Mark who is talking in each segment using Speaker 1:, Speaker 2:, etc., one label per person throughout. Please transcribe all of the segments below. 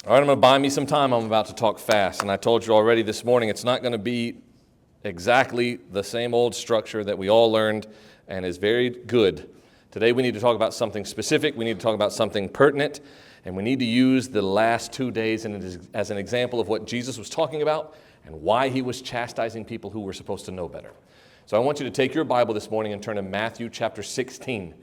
Speaker 1: All right, I'm going to buy me some time. I'm about to talk fast. And I told you already this morning, it's not going to be exactly the same old structure that we all learned and is very good. Today we need to talk about something specific. We need to talk about something pertinent. And we need to use the last 2 days as an example of what Jesus was talking about and why he was chastising people who were supposed to know better. So I want you to take your Bible this morning and turn to Matthew chapter 16.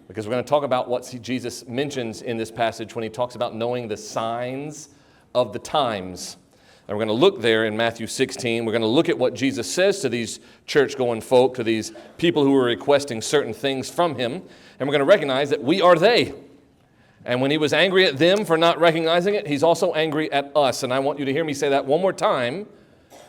Speaker 1: Because we're going to talk about what Jesus mentions in this passage when he talks about knowing the signs of the times. And we're going to look there in Matthew 16. We're going to look at what Jesus says to these church-going folk, to these people who are requesting certain things from him. And we're going to recognize that we are they. And when he was angry at them for not recognizing it, he's also angry at us. And I want you to hear me say that one more time,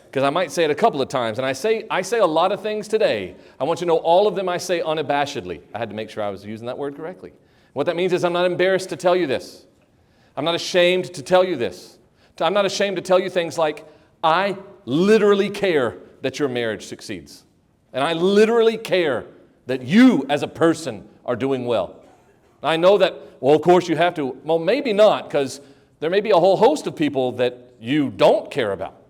Speaker 1: because I might say it a couple of times. And I say a lot of things today. I want you to know all of them I say unabashedly. I had to make sure I was using that word correctly. What that means is I'm not embarrassed to tell you this. I'm not ashamed to tell you this. I'm not ashamed to tell you things like, I literally care that your marriage succeeds. And I literally care that you as a person are doing well. I know that, well, of course you have to. Well, maybe not, because there may be a whole host of people that you don't care about.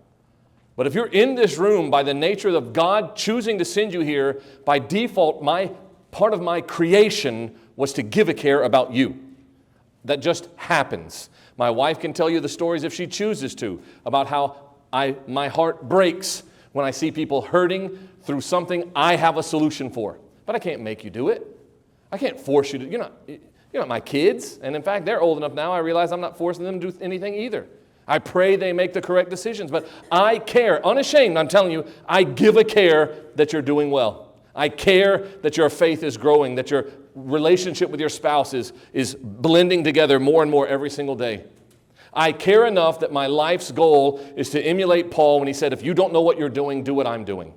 Speaker 1: But if you're in this room by the nature of God choosing to send you here, by default, part of my creation was to give a care about you. That just happens. My wife can tell you the stories if she chooses to, about how my heart breaks when I see people hurting through something I have a solution for. But I can't make you do it. I can't force you to. You're not my kids. And in fact, they're old enough now, I realize I'm not forcing them to do anything either. I pray they make the correct decisions, but I care, unashamed, I'm telling you, I give a care that you're doing well. I care that your faith is growing, that your relationship with your spouse is blending together more and more every single day. I care enough that my life's goal is to emulate Paul when he said, if you don't know what you're doing, do what I'm doing.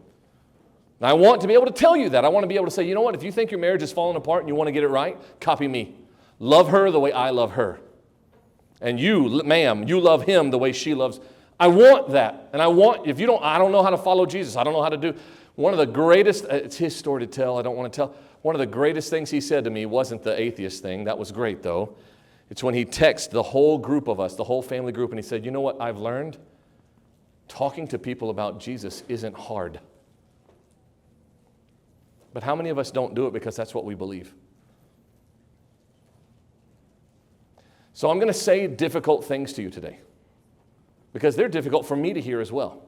Speaker 1: And I want to be able to tell you that. I want to be able to say, you know what, if you think your marriage is falling apart and you want to get it right, copy me. Love her the way I love her. And you, ma'am, you love him the way she loves. I want that. And I don't know how to follow Jesus. I don't know how to do. One of the greatest, it's his story to tell. I don't want to tell. One of the greatest things he said to me wasn't the atheist thing. That was great, though. It's when he texted the whole group of us, the whole family group, and he said, you know what I've learned? Talking to people about Jesus isn't hard. But how many of us don't do it because that's what we believe? So I'm going to say difficult things to you today because they're difficult for me to hear as well.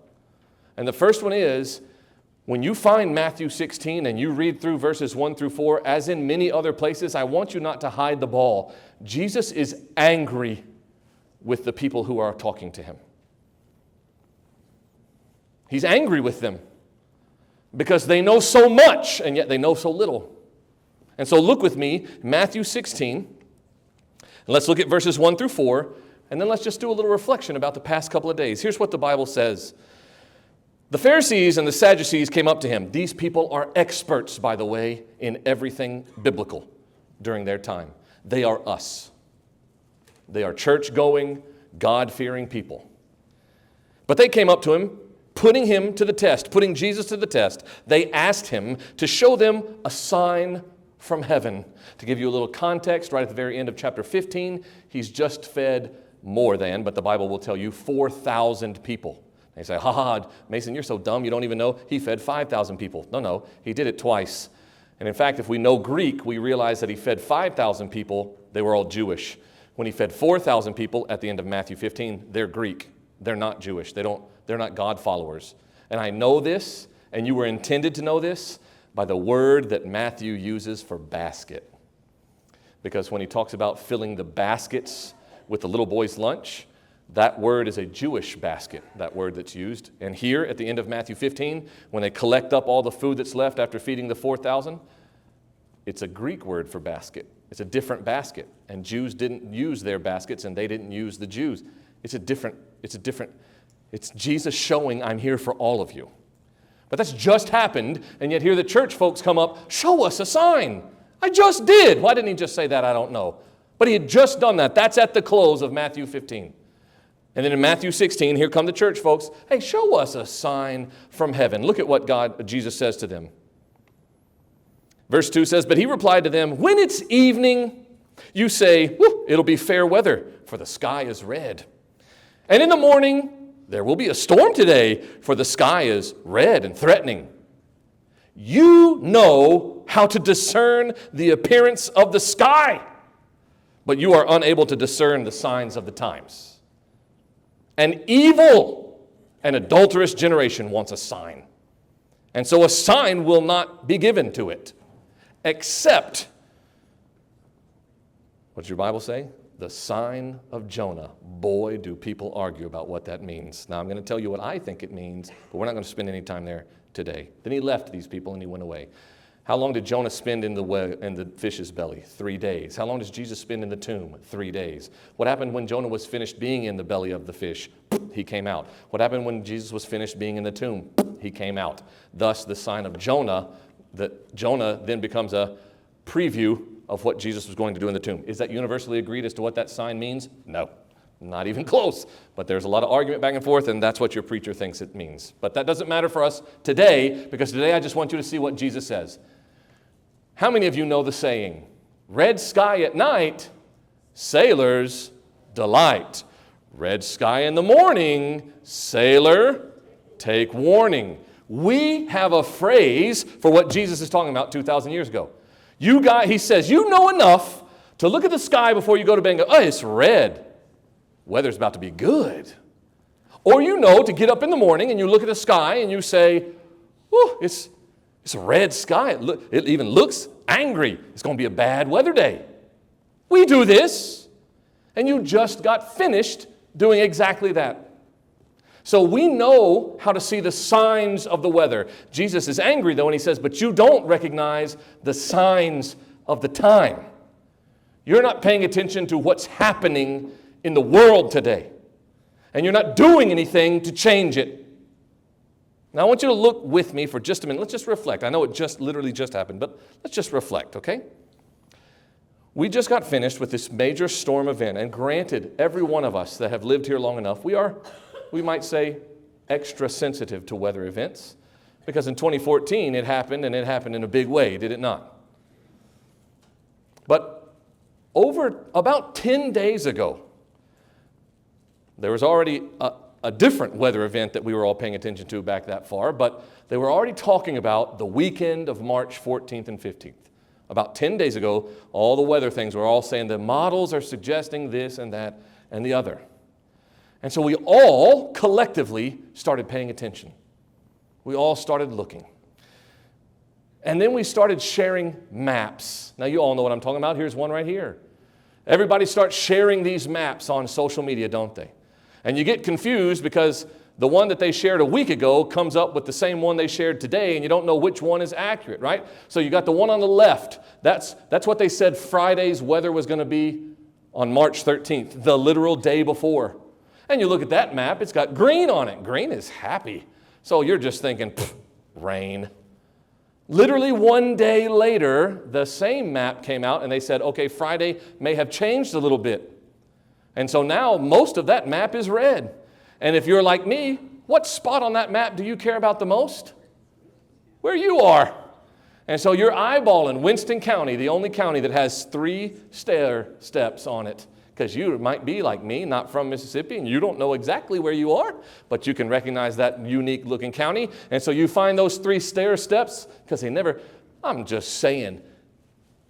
Speaker 1: And the first one is, when you find Matthew 16 and you read through verses 1 through 4, as in many other places, I want you not to hide the ball. Jesus is angry with the people who are talking to him. He's angry with them because they know so much and yet they know so little. And so look with me, Matthew 16. And let's look at verses 1 through 4, and then let's just do a little reflection about the past couple of days. Here's what the Bible says. The Pharisees and the Sadducees came up to him. These people are experts, by the way, in everything biblical during their time. They are us. They are church-going, God-fearing people. But they came up to him, putting Jesus to the test. They asked him to show them a sign from heaven. To give you a little context, right at the very end of chapter 15, he's just fed more than, but the Bible will tell you, 4,000 people. They say, Mason, you're so dumb, you don't even know he fed 5,000 people. No, he did it twice. And in fact, if we know Greek, we realize that he fed 5,000 people, they were all Jewish. When he fed 4,000 people at the end of Matthew 15, they're Greek. They're not Jewish. They're not God followers. And I know this, and you were intended to know this, by the word that Matthew uses for basket. Because when he talks about filling the baskets with the little boy's lunch, that word is a Jewish basket, that word that's used. And here at the end of Matthew 15, when they collect up all the food that's left after feeding the 4,000, it's a Greek word for basket. It's a different basket. And Jews didn't use their baskets and they didn't use the Jews. It's Jesus showing, I'm here for all of you. But that's just happened, and yet here the church folks come up, show us a sign. I just did. Why didn't he just say that? I don't know. But he had just done that. That's at the close of Matthew 15. And then in Matthew 16, here come the church folks. Hey, show us a sign from heaven. Look at what Jesus says to them. Verse 2 says, but he replied to them, when it's evening, you say, it'll be fair weather, for the sky is red. And in the morning, there will be a storm today, for the sky is red and threatening. You know how to discern the appearance of the sky, but you are unable to discern the signs of the times. An evil and adulterous generation wants a sign. And so a sign will not be given to it, except, what does your Bible say? The sign of Jonah. Boy, do people argue about what that means. Now, I'm going to tell you what I think it means, but we're not going to spend any time there today. Then he left these people and he went away. How long did Jonah spend in the fish's belly? 3 days. How long does Jesus spend in the tomb? 3 days. What happened when Jonah was finished being in the belly of the fish? He came out. What happened when Jesus was finished being in the tomb? He came out. Thus, the sign of Jonah, that Jonah then becomes a preview of what Jesus was going to do in the tomb. Is that universally agreed as to what that sign means? No, not even close. But there's a lot of argument back and forth, and that's what your preacher thinks it means. But that doesn't matter for us today, because today I just want you to see what Jesus says. How many of you know the saying, red sky at night, sailors delight. Red sky in the morning, sailor, take warning. We have a phrase for what Jesus is talking about 2,000 years ago. He says, you know enough to look at the sky before you go to bed and go, oh, it's red. Weather's about to be good. Or you know to get up in the morning and you look at the sky and you say, oh, it's a red sky. It even looks angry. It's going to be a bad weather day. We do this. And you just got finished doing exactly that. So we know how to see the signs of the weather. Jesus is angry, though, and he says, but you don't recognize the signs of the time. You're not paying attention to what's happening in the world today. And you're not doing anything to change it. Now, I want you to look with me for just a minute. Let's just reflect. I know it literally just happened, but let's just reflect, okay? We just got finished with this major storm event, and granted, every one of us that have lived here long enough, we might say, extra sensitive to weather events, because in 2014 it happened, and it happened in a big way, did it not? But over about 10 days ago, there was already a different weather event that we were all paying attention to back that far, but they were already talking about the weekend of March 14th and 15th. About 10 days ago, all the weather things were all saying the models are suggesting this and that and the other. And so we all collectively started paying attention. We all started looking. And then we started sharing maps. Now you all know what I'm talking about. Here's one right here. Everybody starts sharing these maps on social media, don't they? And you get confused because the one that they shared a week ago comes up with the same one they shared today, and you don't know which one is accurate, right? So you got the one on the left. That's what they said Friday's weather was going to be on March 13th, the literal day before. And you look at that map, it's got green on it. Green is happy. So you're just thinking, rain. Literally one day later, the same map came out, and they said, okay, Friday may have changed a little bit. And so now most of that map is red. And if you're like me, what spot on that map do you care about the most? Where you are. And so you're eyeballing Winston County, the only county that has 3 stair steps on it. Because you might be like me, not from Mississippi, and you don't know exactly where you are, but you can recognize that unique looking county. And so you find those 3 stair steps, because I'm just saying,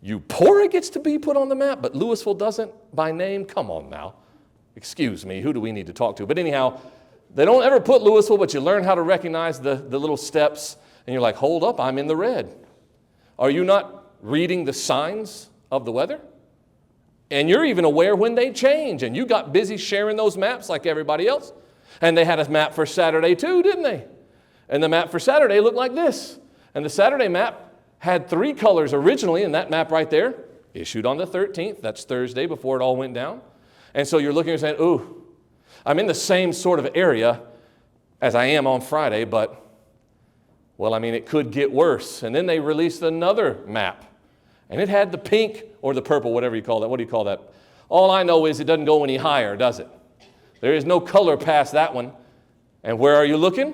Speaker 1: Eupora gets to be put on the map, but Louisville doesn't by name? Come on now. Excuse me, who do we need to talk to? But anyhow, they don't ever put Louisville, but you learn how to recognize the little steps, and you're like, hold up, I'm in the red. Are you not reading the signs of the weather? And you're even aware when they change, and you got busy sharing those maps like everybody else. And they had a map for Saturday too, didn't they? And the map for Saturday looked like this. And the Saturday map had 3 colors originally, in that map right there, issued on the 13th. That's Thursday before it all went down. And so you're looking and saying, ooh, I'm in the same sort of area as I am on Friday, but, well, it could get worse. And then they released another map. And it had the pink or the purple, whatever you call that. What do you call that? All I know is it doesn't go any higher, does it? There is no color past that one. And where are you looking?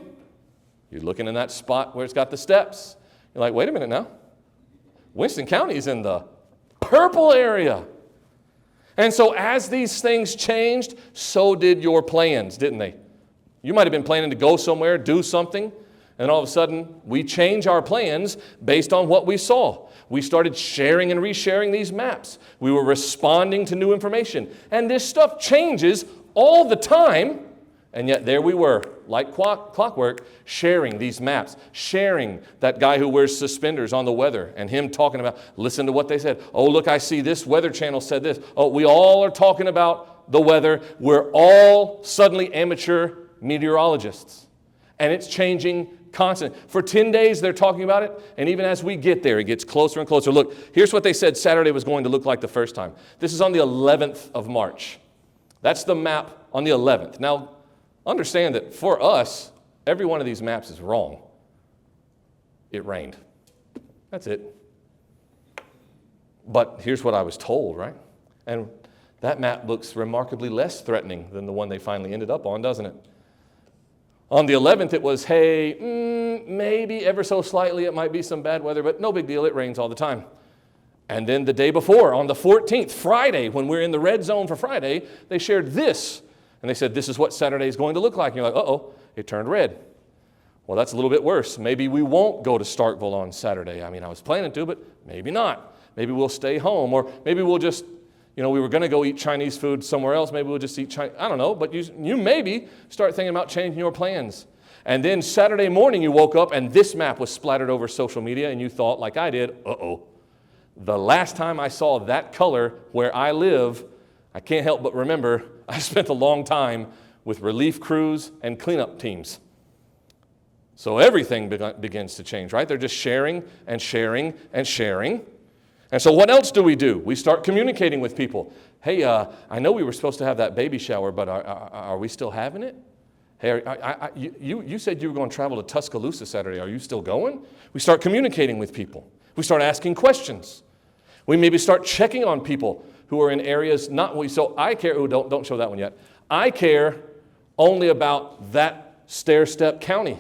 Speaker 1: You're looking in that spot where it's got the steps. You're like, wait a minute now. Winston County is in the purple area. And so as these things changed, so did your plans, didn't they? You might have been planning to go somewhere, do something, and all of a sudden we change our plans based on what we saw. We started sharing and resharing these maps. We were responding to new information. And this stuff changes all the time. And yet there we were, like clockwork, sharing these maps, sharing that guy who wears suspenders on the weather and him talking about, listen to what they said. Oh, look, I see this Weather Channel said this. Oh, we all are talking about the weather. We're all suddenly amateur meteorologists. And it's changing constantly. For 10 days they're talking about it, and even as we get there, it gets closer and closer. Look, here's what they said Saturday was going to look like the first time. This is on the 11th of March. That's the map on the 11th. Now, understand that for us, every one of these maps is wrong. It rained. That's it. But here's what I was told, right? And that map looks remarkably less threatening than the one they finally ended up on, doesn't it? On the 11th, it was, hey, maybe ever so slightly it might be some bad weather, but no big deal, it rains all the time. And then the day before, on the 14th, Friday, when we're in the red zone for Friday, they shared this. And they said, this is what Saturday is going to look like. And you're like, uh-oh, it turned red. Well, that's a little bit worse. Maybe we won't go to Starkville on Saturday. I mean, I was planning to, but maybe not. Maybe we'll stay home, or maybe we'll just, we were going to go eat Chinese food somewhere else. Maybe we'll just eat Chinese. I don't know, but you maybe start thinking about changing your plans. And then Saturday morning you woke up and this map was splattered over social media and you thought, like I did, uh-oh. The last time I saw that color where I live, I can't help but remember I spent a long time with relief crews and cleanup teams. So everything begins to change, right? They're just sharing and sharing and sharing. And so what else do? We start communicating with people. Hey, I know we were supposed to have that baby shower, but are we still having it? Hey, you said you were going to travel to Tuscaloosa Saturday. Are you still going? We start communicating with people. We start asking questions. We maybe start checking on people who are in areas so I care. Oh, don't show that one yet. I care only about that stair-step county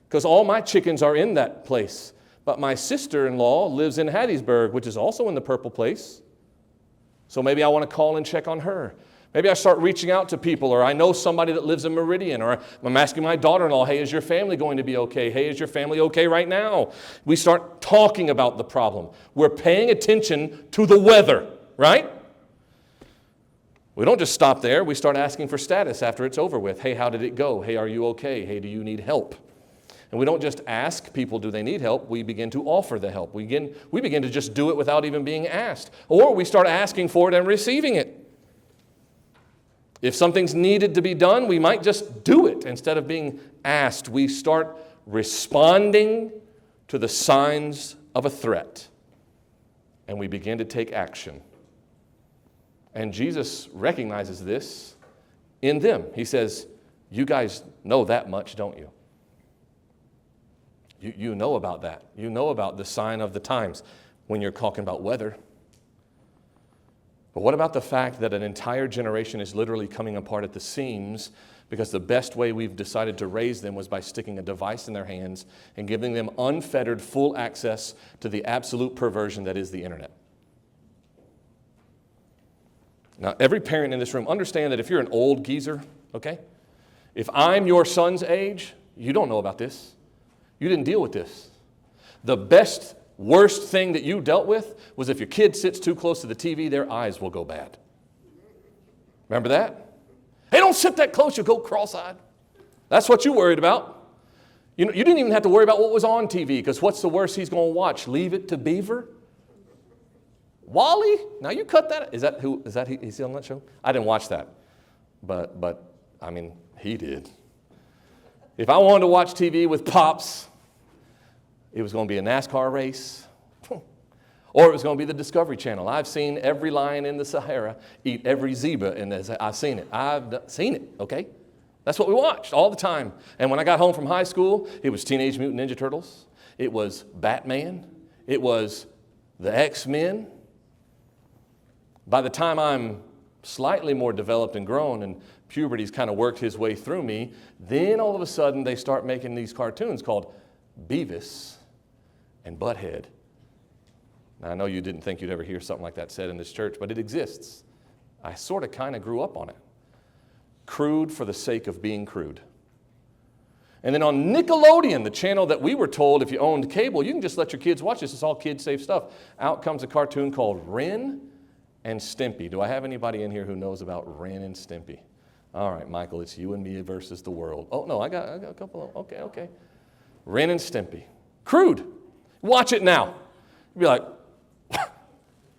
Speaker 1: because all my chickens are in that place. But my sister-in-law lives in Hattiesburg, which is also in the purple place. So maybe I want to call and check on her. Maybe I start reaching out to people, or I know somebody that lives in Meridian, or I'm asking my daughter-in-law, hey, is your family going to be okay? Hey, is your family okay right now? We start talking about the problem. We're paying attention to the weather, right? We don't just stop there. We start asking for status after it's over with. Hey, how did it go? Hey, are you okay? Hey, do you need help? And we don't just ask people, do they need help? We begin to offer the help. We begin to just do it without even being asked. Or we start asking for it and receiving it. If something's needed to be done, we might just do it instead of being asked. We start responding to the signs of a threat. And we begin to take action. And Jesus recognizes this in them. He says, you guys know that much, don't you? You know about that. You know about the sign of the times when you're talking about weather. But what about the fact that an entire generation is literally coming apart at the seams because the best way we've decided to raise them was by sticking a device in their hands and giving them unfettered, full access to the absolute perversion that is the internet? Now, every parent in this room, understand that if you're an old geezer, okay? If I'm your son's age, you don't know about this. You didn't deal with this. The worst thing that you dealt with was if your kid sits too close to the TV, their eyes will go bad. Remember that? Hey, don't sit that close, you'll go cross-eyed. That's what you worried about. You didn't even have to worry about what was on TV, because what's the worst he's going to watch? Leave It to Beaver? Wally? Now you cut that. Is he on that show? I didn't watch that. But I mean, he did. If I wanted to watch TV with Pops, it was going to be a NASCAR race, or it was going to be the Discovery Channel. I've seen every lion in the Sahara eat every zebra, and I've seen it. I've seen it, okay? That's what we watched all the time. And when I got home from high school, it was Teenage Mutant Ninja Turtles. It was Batman. It was the X-Men. By the time I'm slightly more developed and grown, and puberty's kind of worked his way through me, then all of a sudden they start making these cartoons called Beavis and Butthead. Now, I know you didn't think you'd ever hear something like that said in this church, but it exists. I sort of kind of grew up on it. Crude for the sake of being crude. And then on Nickelodeon, the channel that we were told if you owned cable, you can just let your kids watch this. It's all kid-safe stuff. Out comes a cartoon called Ren and Stimpy. Do I have anybody in here who knows about Ren and Stimpy? All right, Michael, it's you and me versus the world. Oh, no, I got a couple of, okay. Ren and Stimpy. Crude. Watch it now. You'll be like,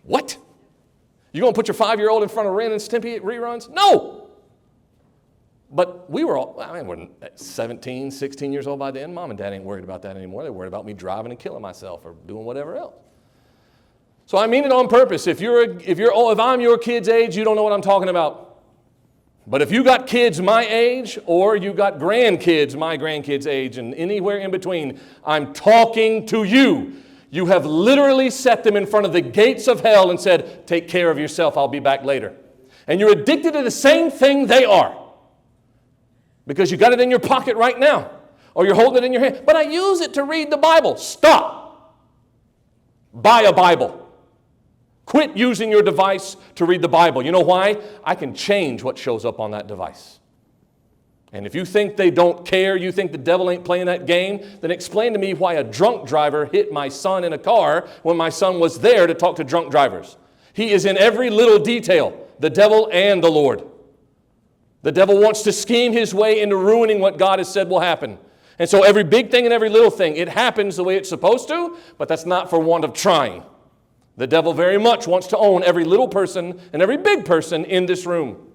Speaker 1: what? You going to put your 5-year-old in front of Ren and Stimpy reruns? No! But we were all, we're 17, 16 years old by then. Mom and Dad ain't worried about that anymore. They're worried about me driving and killing myself or doing whatever else. So I mean it on purpose. If I'm your kid's age, you don't know what I'm talking about. But if you got kids my age or you got grandkids my grandkids' age and anywhere in between, I'm talking to you. You have literally set them in front of the gates of hell and said, take care of yourself, I'll be back later. And you're addicted to the same thing they are. Because you got it in your pocket right now. Or you're holding it in your hand. But I use it to read the Bible. Stop. Buy a Bible. Quit using your device to read the Bible. You know why? I can change what shows up on that device. And if you think they don't care, you think the devil ain't playing that game, then explain to me why a drunk driver hit my son in a car when my son was there to talk to drunk drivers. He is in every little detail, the devil and the Lord. The devil wants to scheme his way into ruining what God has said will happen. And so every big thing and every little thing, it happens the way it's supposed to, but that's not for want of trying. The devil very much wants to own every little person and every big person in this room.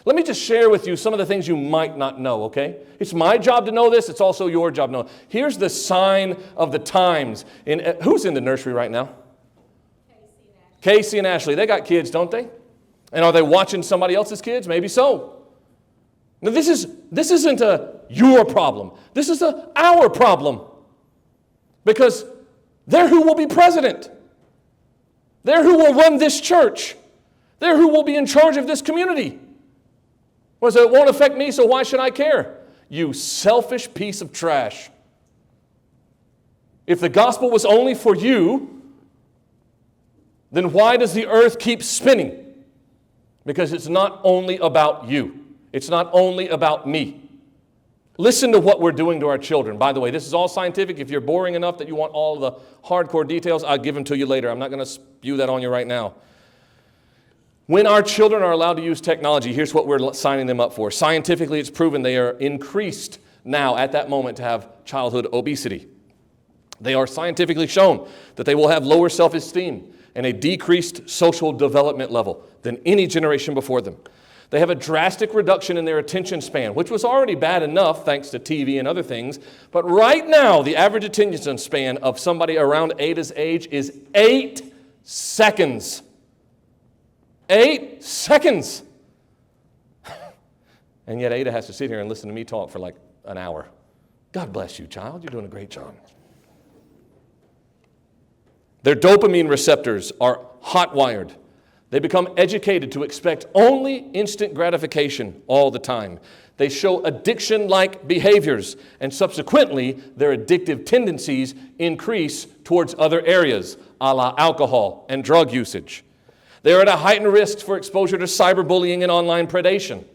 Speaker 1: Let me just share with you some of the things you might not know, okay? It's my job to know this. It's also your job to know. Here's the sign of the times. Who's in the nursery right now? Casey and Ashley. They got kids, don't they? And are they watching somebody else's kids? Maybe so. Now, this isn't your problem. This is our problem. Because they're who will be president. They're who will run this church. They're who will be in charge of this community. Well, so it won't affect me, so why should I care? You selfish piece of trash. If the gospel was only for you, then why does the earth keep spinning? Because it's not only about you. It's not only about me. Listen to what we're doing to our children. By the way, this is all scientific. If you're boring enough that you want all the hardcore details, I'll give them to you later. I'm not going to spew that on you right now. When our children are allowed to use technology, here's what we're signing them up for. Scientifically, it's proven they are increased now at that moment to have childhood obesity. They are scientifically shown that they will have lower self-esteem and a decreased social development level than any generation before them. They have a drastic reduction in their attention span, which was already bad enough thanks to TV and other things. But right now, the average attention span of somebody around Ada's age is 8 seconds. 8 seconds. And yet Ada has to sit here and listen to me talk for like an hour. God bless you, child. You're doing a great job. Their dopamine receptors are hot-wired. They become educated to expect only instant gratification all the time. They show addiction-like behaviors, and subsequently, their addictive tendencies increase towards other areas, a la alcohol and drug usage. They are at a heightened risk for exposure to cyberbullying and online predation.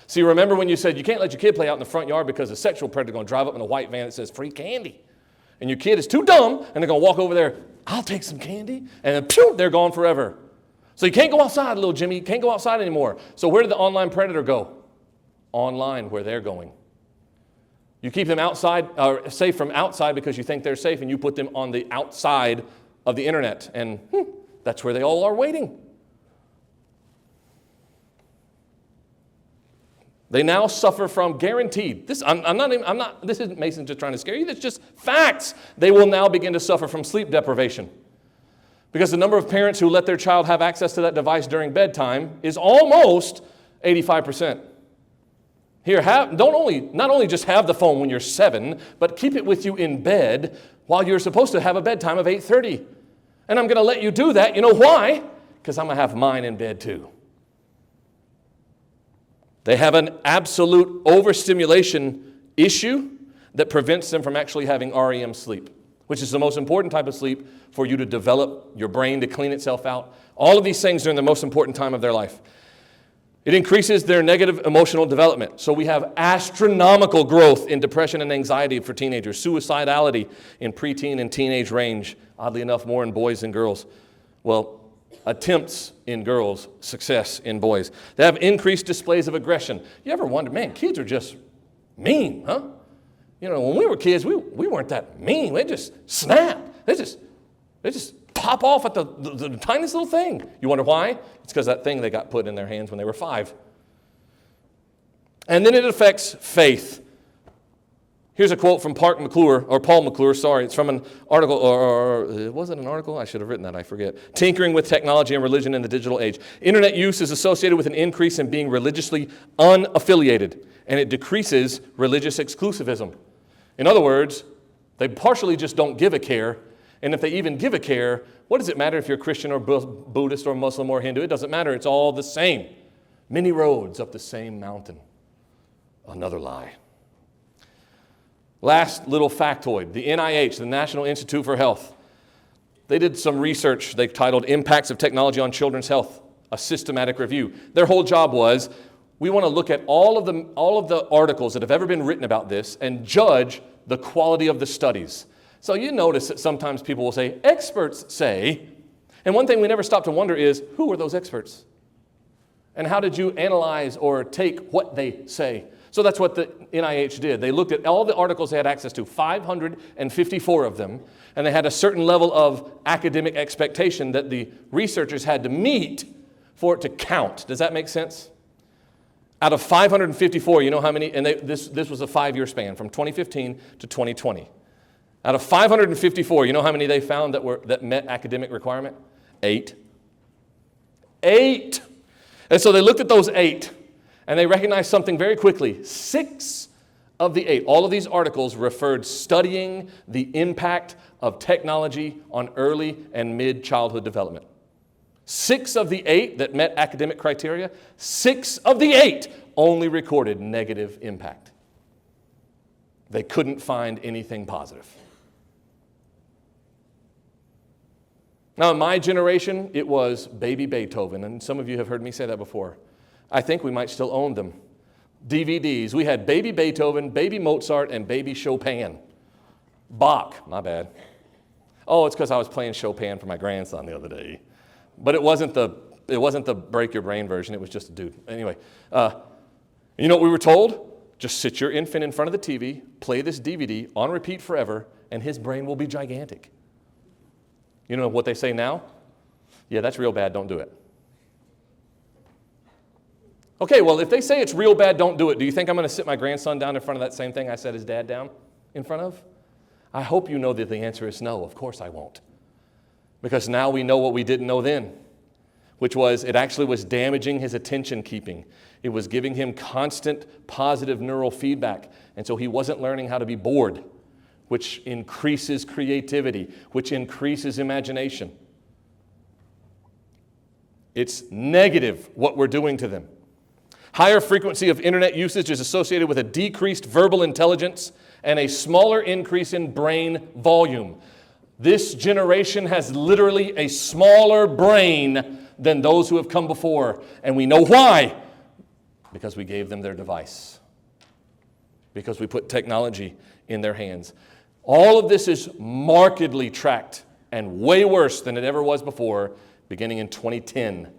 Speaker 1: See, remember when you said you can't let your kid play out in the front yard because a sexual predator is going to drive up in a white van that says free candy. And your kid is too dumb, and they're going to walk over there, I'll take some candy, and then pew, they're gone forever. So you can't go outside, little Jimmy. You can't go outside anymore. So where did the online predator go? Online, where they're going. You keep them outside, or safe from outside because you think they're safe, and you put them on the outside of the internet, and that's where they all are waiting. They now suffer from guaranteed. This isn't Mason just trying to scare you. That's just facts. They will now begin to suffer from sleep deprivation. Because the number of parents who let their child have access to that device during bedtime is almost 85%. Here, not only just have the phone when you're 7, but keep it with you in bed while you're supposed to have a bedtime of 8:30. And I'm going to let you do that. You know why? Because I'm going to have mine in bed too. They have an absolute overstimulation issue that prevents them from actually having REM sleep, which is the most important type of sleep for you to develop your brain to clean itself out. All of these things are in the most important time of their life. It increases their negative emotional development. So we have astronomical growth in depression and anxiety for teenagers, suicidality in preteen and teenage range, oddly enough, more in boys than girls. Well, attempts in girls, success in boys. They have increased displays of aggression. You ever wonder, man, kids are just mean, huh? You know, when we were kids, we weren't that mean. They just snap. They just pop off at the tiniest little thing. You wonder why? It's because that thing they got put in their hands when they were 5. And then it affects faith. Here's a quote from Paul McClure, sorry. It's from an article, or was it an article? I should have written that, I forget. Tinkering with Technology and Religion in the Digital Age. Internet use is associated with an increase in being religiously unaffiliated, and it decreases religious exclusivism. In other words, they partially just don't give a care, and if they even give a care, what does it matter if you're Christian or Buddhist or Muslim or Hindu? It doesn't matter. It's all the same. Many roads up the same mountain. Another lie. Last little factoid. The NIH, the National Institute for Health, they did some research they titled Impacts of Technology on Children's Health, a systematic review. Their whole job was, we want to look at all of the articles that have ever been written about this and judge the quality of the studies. So you notice that sometimes people will say, experts say, and one thing we never stop to wonder is, who are those experts? And how did you analyze or take what they say? So that's what the NIH did. They looked at all the articles they had access to, 554 of them, and they had a certain level of academic expectation that the researchers had to meet for it to count. Does that make sense? Out of 554, you know how many, and this was a 5-year span, from 2015 to 2020. Out of 554, you know how many they found that met academic requirement? 8. 8! And so they looked at those 8, and they recognized something very quickly. 6 of the 8, all of these articles referred studying the impact of technology on early and mid-childhood development. 6 of the 8 that met academic criteria, 6 of the 8 only recorded negative impact. They couldn't find anything positive. Now, in my generation, it was baby Beethoven, and some of you have heard me say that before. I think we might still own them. DVDs. We had baby Beethoven, baby Mozart, and baby Chopin. Bach, my bad. Oh, it's because I was playing Chopin for my grandson the other day. But it wasn't the break your brain version. It was just a dude. Anyway, you know what we were told? Just sit your infant in front of the TV, play this DVD on repeat forever, and his brain will be gigantic. You know what they say now? Yeah, that's real bad, don't do it. Okay, well, if they say it's real bad, don't do it, do you think I'm going to sit my grandson down in front of that same thing I set his dad down in front of? I hope you know that the answer is no. Of course I won't. Because now we know what we didn't know then, which was it actually was damaging his attention keeping. It was giving him constant positive neural feedback, and so he wasn't learning how to be bored, which increases creativity, which increases imagination. It's negative what we're doing to them. Higher frequency of internet usage is associated with a decreased verbal intelligence and a smaller increase in brain volume. This generation has literally a smaller brain than those who have come before. And we know why. Because we gave them their device. Because we put technology in their hands. All of this is markedly tracked and way worse than it ever was before, beginning in 2010.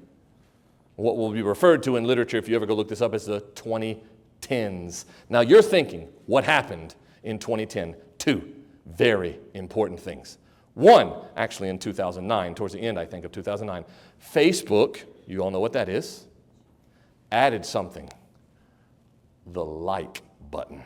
Speaker 1: What will be referred to in literature, if you ever go look this up, is the 2010s. Now you're thinking, what happened in 2010? 2 very important things. 1, actually in 2009, towards the end, I think, of 2009. Facebook, you all know what that is, added something, the like button.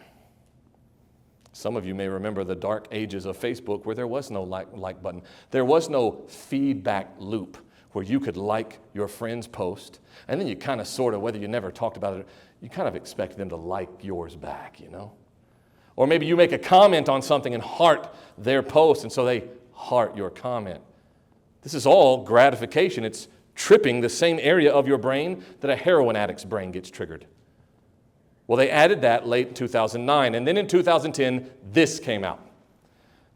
Speaker 1: Some of you may remember the dark ages of Facebook where there was no like button. There was no feedback loop where you could like your friend's post, and then you kind of sort of, whether you never talked about it, you kind of expect them to like yours back, you know? Or maybe you make a comment on something and heart their post, and so they heart your comment. This is all gratification. It's tripping the same area of your brain that a heroin addict's brain gets triggered. Well, they added that late in 2009, and then in 2010, this came out.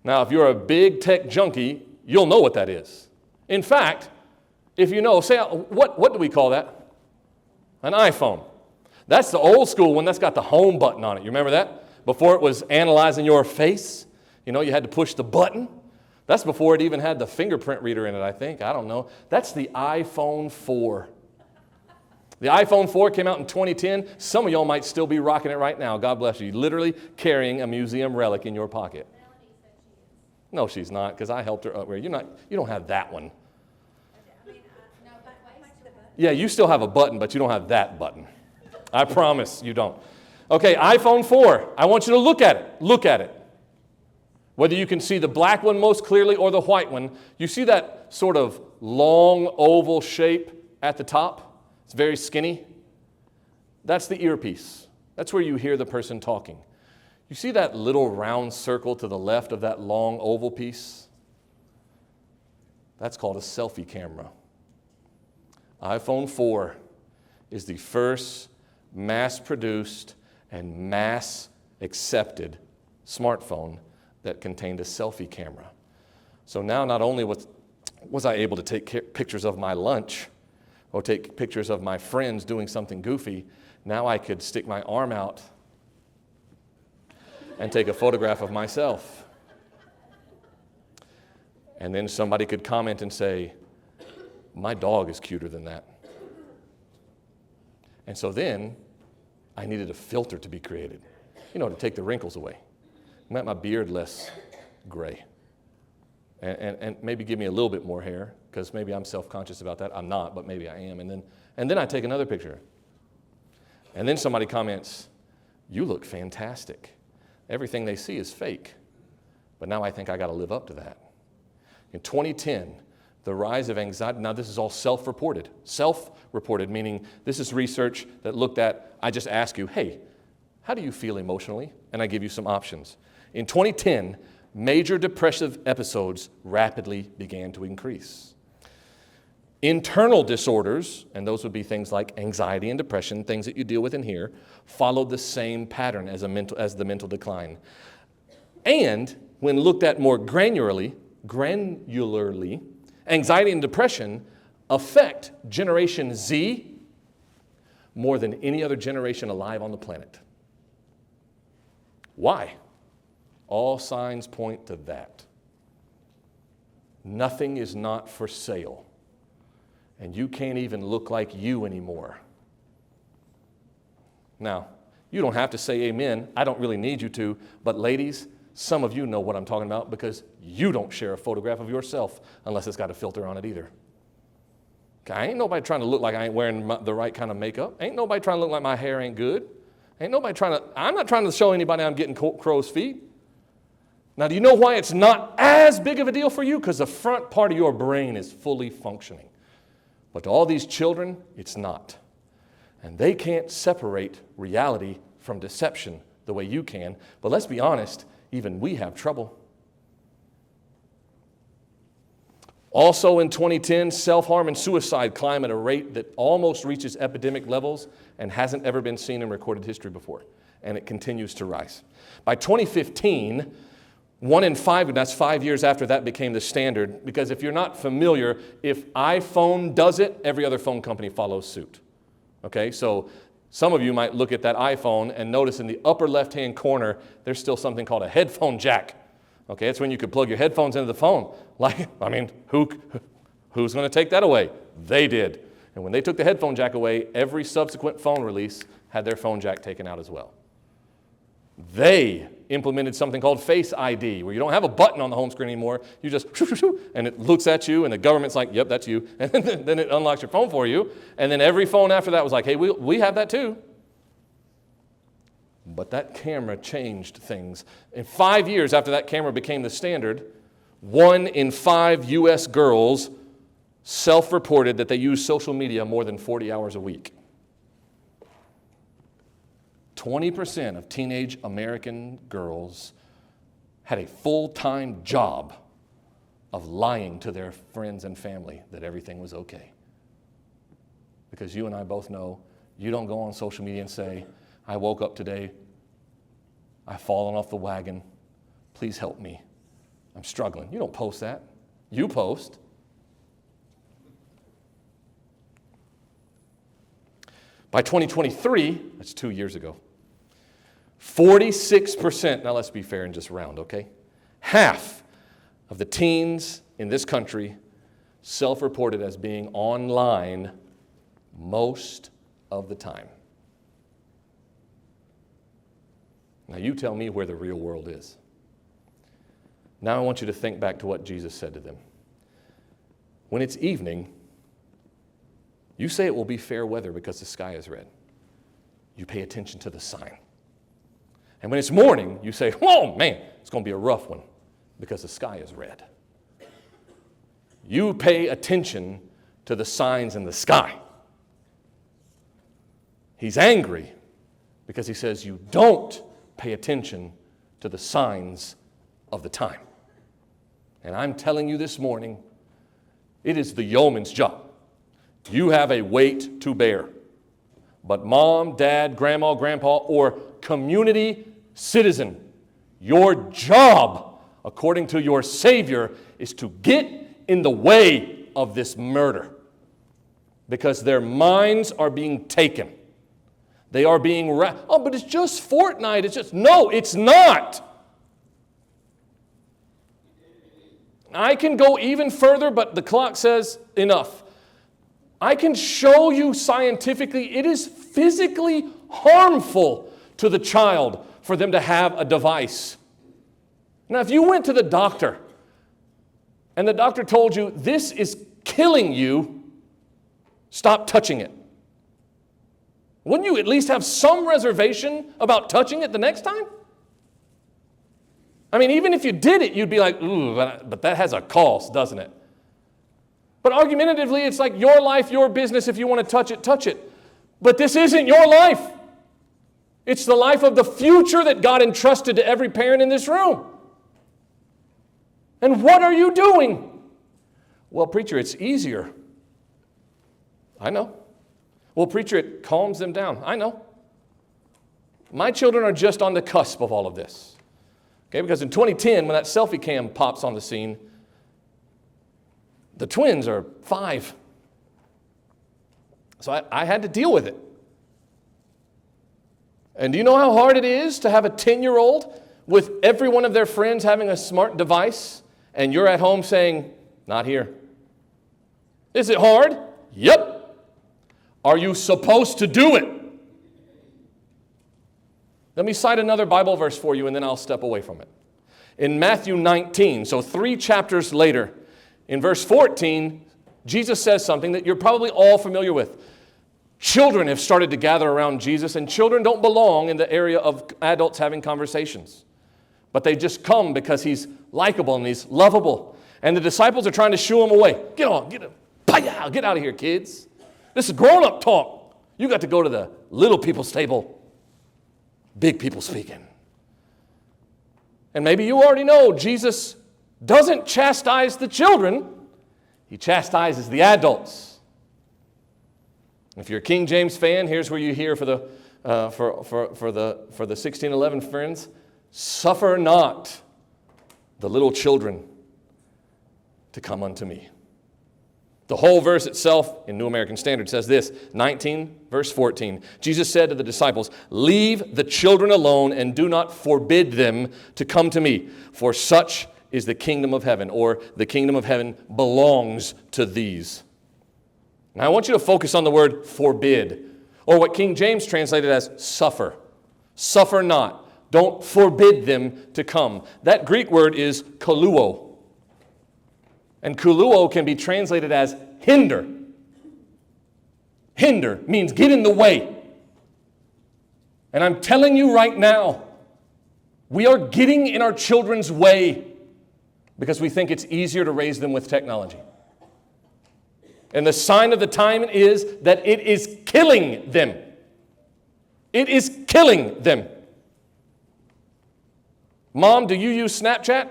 Speaker 1: Now, if you're a big tech junkie, you'll know what that is. In fact, if you know, say, what do we call that? An iPhone. That's the old school one that's got the home button on it. You remember that? Before it was analyzing your face, you had to push the button. That's before it even had the fingerprint reader in it, I think. I don't know. That's the iPhone 4. The iPhone 4 came out in 2010. Some of y'all might still be rocking it right now. God bless you. Literally carrying a museum relic in your pocket. No, she's not, because I helped her upgrade. You don't have that one. Yeah, you still have a button, but you don't have that button. I promise you don't. Okay, iPhone 4. I want you to look at it. Look at it. Whether you can see the black one most clearly or the white one, you see that sort of long oval shape at the top? It's very skinny. That's the earpiece. That's where you hear the person talking. You see that little round circle to the left of that long oval piece? That's called a selfie camera. iPhone 4 is the first mass-produced and mass-accepted smartphone that contained a selfie camera. So now not only was I able to take pictures of my lunch or take pictures of my friends doing something goofy, now I could stick my arm out and take a photograph of myself. And then somebody could comment and say, my dog is cuter than that. And so then I needed a filter to be created, to take the wrinkles away, make my beard less gray, and maybe give me a little bit more hair, because maybe I'm self-conscious about that. I'm not, but maybe I am. And then I take another picture. And then somebody comments, you look fantastic. Everything they see is fake. But now I think I got to live up to that. In 2010, the rise of anxiety, now this is all self-reported. Self-reported, meaning this is research that looked at, I just ask you, hey, how do you feel emotionally? And I give you some options. In 2010, major depressive episodes rapidly began to increase. Internal disorders, and those would be things like anxiety and depression, things that you deal with in here, followed the same pattern as the mental decline. And when looked at more granularly, anxiety and depression affect Generation Z more than any other generation alive on the planet. Why? All signs point to that. Nothing is not for sale. And you can't even look like you anymore. Now, you don't have to say amen. I don't really need you to. But ladies, some of you know what I'm talking about because you don't share a photograph of yourself unless it's got a filter on it either. Okay, ain't nobody trying to look like I ain't wearing the right kind of makeup. Ain't nobody trying to look like my hair ain't good. I'm not trying to show anybody I'm getting crow's feet. Now, do you know why it's not as big of a deal for you? Because the front part of your brain is fully functioning. But to all these children, it's not. And they can't separate reality from deception the way you can. But let's be honest, even we have trouble. Also in 2010, self-harm and suicide climb at a rate that almost reaches epidemic levels and hasn't ever been seen in recorded history before. And it continues to rise. By 2015, 1 in 5, and that's 5 years after that became the standard, because if you're not familiar, if iPhone does it, every other phone company follows suit. Okay, so some of you might look at that iPhone and notice in the upper left-hand corner, there's still something called a headphone jack. Okay, that's when you could plug your headphones into the phone. Who's going to take that away? They did. And when they took the headphone jack away, every subsequent phone release had their phone jack taken out as well. They implemented something called Face ID, where you don't have a button on the home screen anymore. You just, and it looks at you, and the government's like, yep, that's you. And then it unlocks your phone for you. And then every phone after that was like, hey, we have that too. But that camera changed things. In 5 years after that camera became the standard, 1 in 5 U.S. girls self-reported that they use social media more than 40 hours a week. 20% of teenage American girls had a full-time job of lying to their friends and family that everything was okay. Because you and I both know you don't go on social media and say, I woke up today, I've fallen off the wagon, please help me, I'm struggling. You don't post that. You post. By By 2023, that's 2 years ago, 46%, now let's be fair and just round, okay? Half of the teens in this country self-reported as being online most of the time. Now you tell me where the real world is. Now I want you to think back to what Jesus said to them. When it's evening, you say it will be fair weather because the sky is red. You pay attention to the sign. And when it's morning, you say, oh man, it's going to be a rough one because the sky is red. You pay attention to the signs in the sky. He's angry because he says you don't pay attention to the signs of the time. And I'm telling you this morning, it is the yeoman's job. You have a weight to bear. But mom, dad, grandma, grandpa, or community citizen, your job, according to your Savior, is to get in the way of this murder. Because their minds are being taken. They are being oh, but it's just Fortnite. It's just, no, it's not. I can go even further, but the clock says enough. I can show you scientifically it is physically harmful to the child for them to have a device. Now, if you went to the doctor and the doctor told you this is killing you, stop touching it. Wouldn't you at least have some reservation about touching it the next time? I mean, even if you did it, you'd be like, ooh, but that has a cost, doesn't it? But argumentatively, it's like your life, your business. If you want to touch it, touch it. But this isn't your life. It's the life of the future that God entrusted to every parent in this room. And what are you doing? Well, preacher, it's easier. I know. Well, preacher, it calms them down. I know. My children are just on the cusp of all of this. Okay, because in 2010, when that selfie cam pops on the scene, the twins are 5. So I had to deal with it. And do you know how hard it is to have a 10-year-old with every one of their friends having a smart device, and you're at home saying, not here? Is it hard? Yep. Are you supposed to do it? Let me cite another Bible verse for you, and then I'll step away from it. In Matthew 19, so 3 chapters later, in verse 14, Jesus says something that you're probably all familiar with. Children have started to gather around Jesus, and children don't belong in the area of adults having conversations. But they just come because he's likable and he's lovable. And the disciples are trying to shoo him away. Get out of here, kids. This is grown-up talk. You got to go to the little people's table. Big people speaking. And maybe you already know Jesus doesn't chastise the children. He chastises the adults. If you're a King James fan, here's where you hear for the 1611 friends, suffer not the little children to come unto me. The whole verse itself in New American Standard says this, 19 verse 14. Jesus said to the disciples, leave the children alone and do not forbid them to come to me, for such is the kingdom of heaven, or the kingdom of heaven belongs to these. Now I want you to focus on the word forbid, or what King James translated as suffer. Suffer not. Don't forbid them to come. That Greek word is kaluo. And kaluo can be translated as hinder. Hinder means get in the way. And I'm telling you right now, we are getting in our children's way because we think it's easier to raise them with technology. And the sign of the time is that it is killing them. It is killing them. Mom, do you use Snapchat?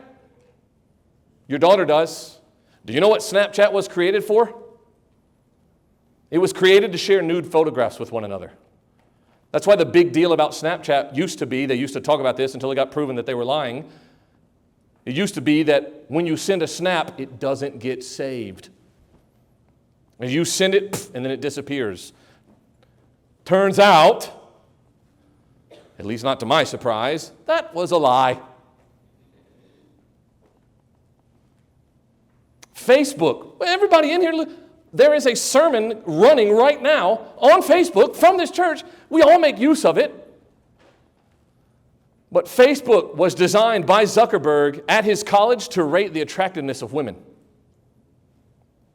Speaker 1: Your daughter does. Do you know what Snapchat was created for? It was created to share nude photographs with one another. That's why the big deal about Snapchat used to be, they used to talk about this until it got proven that they were lying. It used to be that when you send a snap, it doesn't get saved. And you send it, and then it disappears. Turns out, at least not to my surprise, that was a lie. Facebook, everybody in here, there is a sermon running right now on Facebook from this church. We all make use of it. But Facebook was designed by Zuckerberg at his college to rate the attractiveness of women.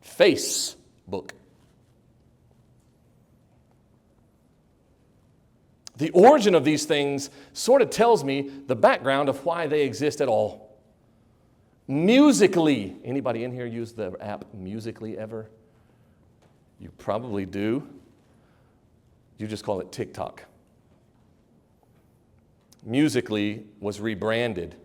Speaker 1: Facebook. The origin of these things sort of tells me the background of why they exist at all. Musical.ly. Anybody in here use the app Musical.ly ever? You probably do. You just call it TikTok. Musical.ly was rebranded.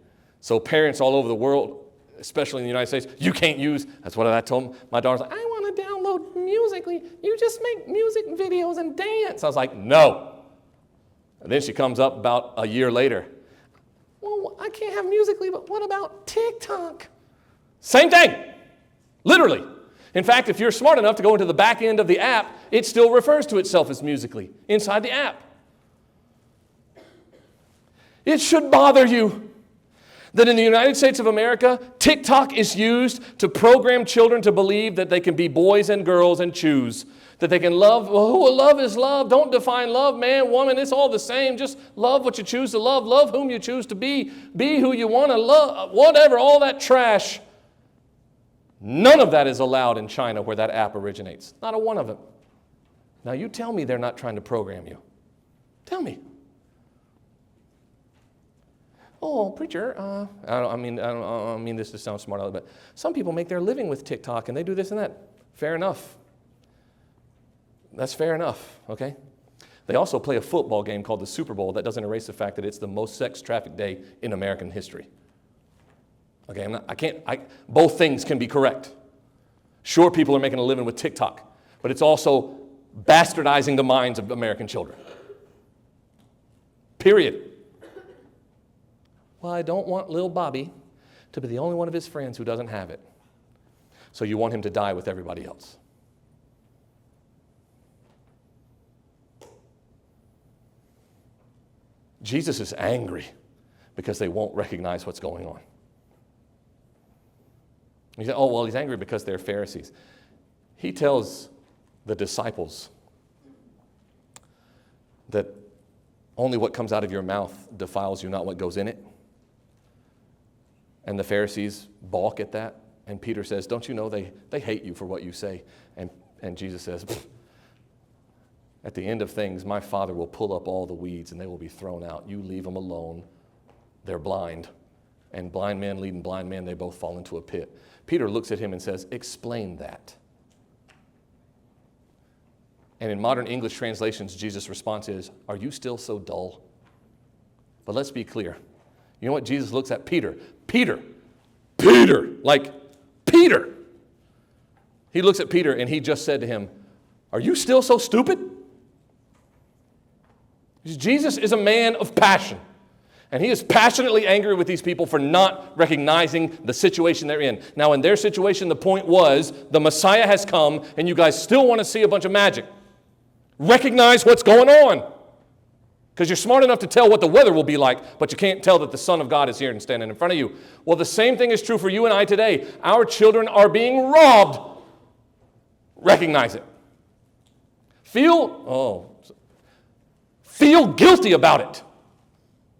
Speaker 1: So parents all over the world, especially in the United States, you can't use, that's what I told my daughter's like, I want to download Musical.ly. You just make music videos and dance. I was like, no. And then she comes up about a year later. Well, I can't have Musical.ly, but what about TikTok? Same thing. Literally. In fact, if you're smart enough to go into the back end of the app, it still refers to itself as Musical.ly inside the app. It should bother you that in the United States of America, TikTok is used to program children to believe that they can be boys and girls and choose. That they can love, well, love is love. Don't define love, man, woman, it's all the same. Just love what you choose to love. Love whom you choose to be who you want to love, whatever, all that trash. None of that is allowed in China where that app originates. Not a one of them. Now you tell me they're not trying to program you. Tell me. Oh, preacher, I don't mean this to sound smart, but some people make their living with TikTok and they do this and that. Fair enough. That's fair enough, okay? They also play a football game called the Super Bowl. That doesn't erase the fact that it's the most sex-trafficked day in American history. Okay, both things can be correct. Sure, people are making a living with TikTok, but it's also bastardizing the minds of American children. Period. Well, I don't want little Bobby to be the only one of his friends who doesn't have it. So you want him to die with everybody else. Jesus is angry because they won't recognize what's going on. You say, oh, well, he's angry because they're Pharisees. He tells the disciples that only what comes out of your mouth defiles you, not what goes in it. And the Pharisees balk at that. And Peter says, don't you know they hate you for what you say? And Jesus says, at the end of things, my Father will pull up all the weeds and they will be thrown out. You leave them alone. They're blind. And blind men leading blind men, they both fall into a pit. Peter looks at him and says, explain that. And in modern English translations, Jesus' response is, are you still so dull? But let's be clear. You know what Jesus looks at? Peter. Like Peter. He looks at Peter and he just said to him, are you still so stupid? Jesus is a man of passion. And he is passionately angry with these people for not recognizing the situation they're in. Now, in their situation, the point was the Messiah has come and you guys still want to see a bunch of magic. Recognize what's going on. Because you're smart enough to tell what the weather will be like, but you can't tell that the Son of God is here and standing in front of you. Well, the same thing is true for you and I today. Our children are being robbed. Recognize it. Feel guilty about it.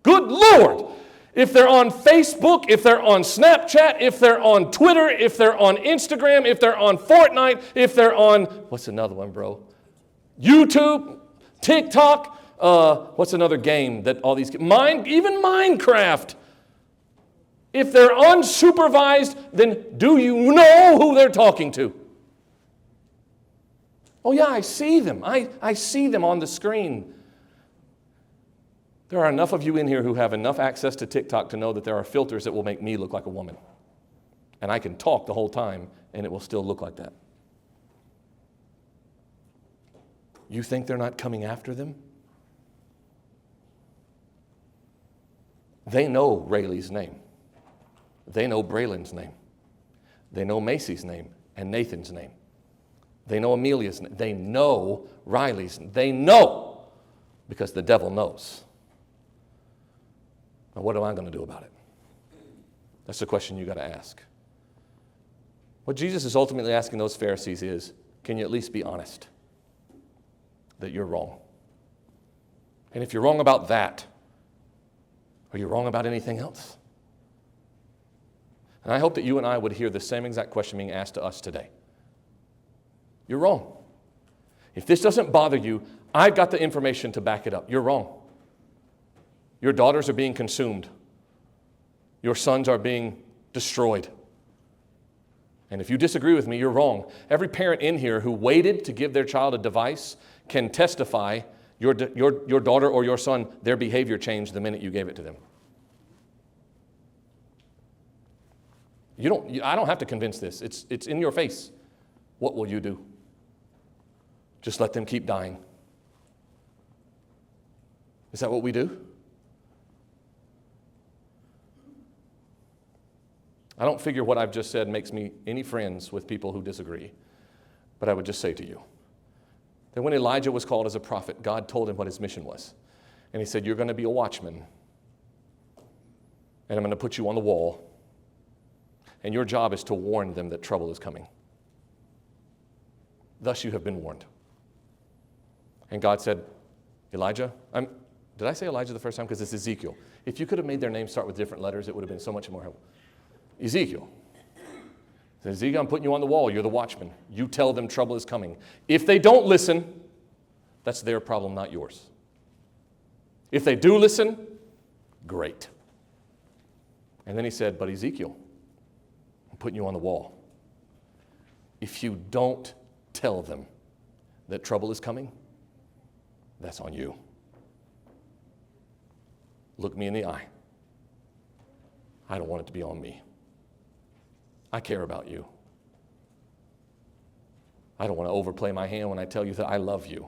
Speaker 1: Good Lord. If they're on Facebook, if they're on Snapchat, if they're on Twitter, if they're on Instagram, if they're on Fortnite, if they're on, what's another one, bro? YouTube, TikTok. What's another game that all these, even Minecraft. If they're unsupervised, then do you know who they're talking to? Oh yeah, I see them. I see them on the screen. There are enough of you in here who have enough access to TikTok to know that there are filters that will make me look like a woman. And I can talk the whole time and it will still look like that. You think they're not coming after them? They know Rayleigh's name. They know Braylon's name. They know Macy's name and Nathan's name. They know Amelia's name. They know Riley's name. They know. Because the devil knows. Now, what am I going to do about it? That's the question you got to ask. What Jesus is ultimately asking those Pharisees is, can you at least be honest that you're wrong? And if you're wrong about that, are you wrong about anything else? And I hope that you and I would hear the same exact question being asked to us today. You're wrong. If this doesn't bother you, I've got the information to back it up. You're wrong. Your daughters are being consumed. Your sons are being destroyed. And if you disagree with me, you're wrong. Every parent in here who waited to give their child a device can testify your daughter or your son, their behavior changed the minute you gave it to them. I don't have to convince this. It's in your face. What will you do? Just let them keep dying. Is that what we do? I don't figure what I've just said makes me any friends with people who disagree. But I would just say to you that when Elijah was called as a prophet, God told him what his mission was. And he said, you're going to be a watchman. And I'm going to put you on the wall. And your job is to warn them that trouble is coming. Thus you have been warned. And God said, Elijah, did I say Elijah the first time? Because it's Ezekiel. If you could have made their name start with different letters, it would have been so much more helpful. Ezekiel. Said, Ezekiel, I'm putting you on the wall. You're the watchman. You tell them trouble is coming. If they don't listen, that's their problem, not yours. If they do listen, great. And then he said, but Ezekiel, I'm putting you on the wall. If you don't tell them that trouble is coming, that's on you. Look me in the eye. I don't want it to be on me. I care about you. I don't want to overplay my hand when I tell you that I love you.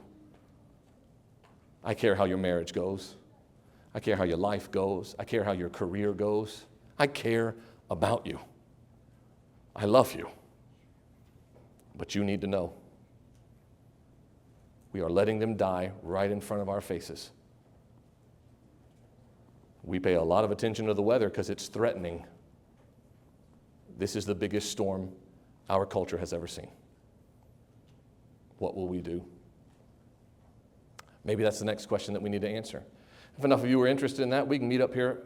Speaker 1: I care how your marriage goes. I care how your life goes. I care how your career goes. I care about you. I love you. But you need to know we are letting them die right in front of our faces. We pay a lot of attention to the weather because it's threatening. This is the biggest storm our culture has ever seen. What will we do? Maybe that's the next question that we need to answer. If enough of you are interested in that, we can meet up here.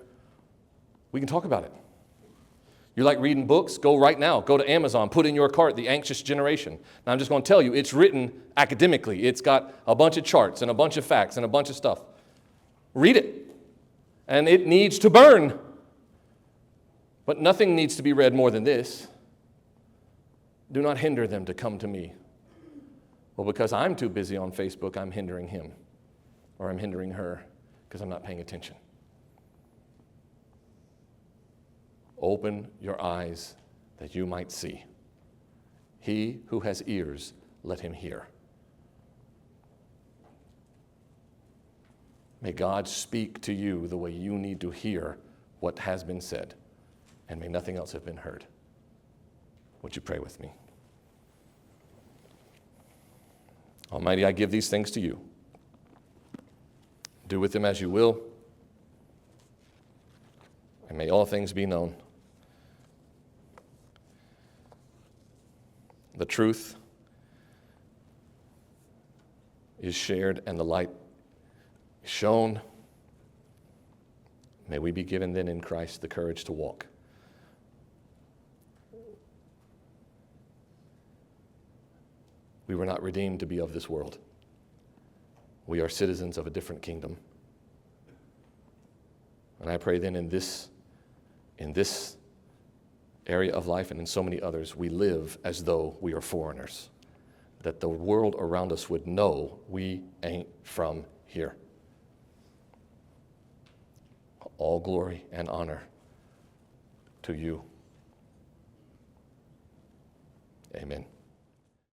Speaker 1: We can talk about it. You like reading books? Go right now. Go to Amazon. Put in your cart, The Anxious Generation. Now, I'm just going to tell you, it's written academically. It's got a bunch of charts and a bunch of facts and a bunch of stuff. Read it. And it needs to burn. But nothing needs to be read more than this. Do not hinder them to come to me. Well, because I'm too busy on Facebook, I'm hindering him. Or I'm hindering her because I'm not paying attention. Open your eyes that you might see. He who has ears, let him hear. May God speak to you the way you need to hear what has been said, and may nothing else have been heard. Would you pray with me? Almighty, I give these things to you. Do with them as you will, and may all things be known. The truth is shared and the light is shown. May we be given then in Christ the courage to walk. We were not redeemed to be of this world. We are citizens of a different kingdom. And I pray then in this area of life and in so many others, we live as though we are foreigners, that the world around us would know we ain't from here. All glory and honor to you. Amen.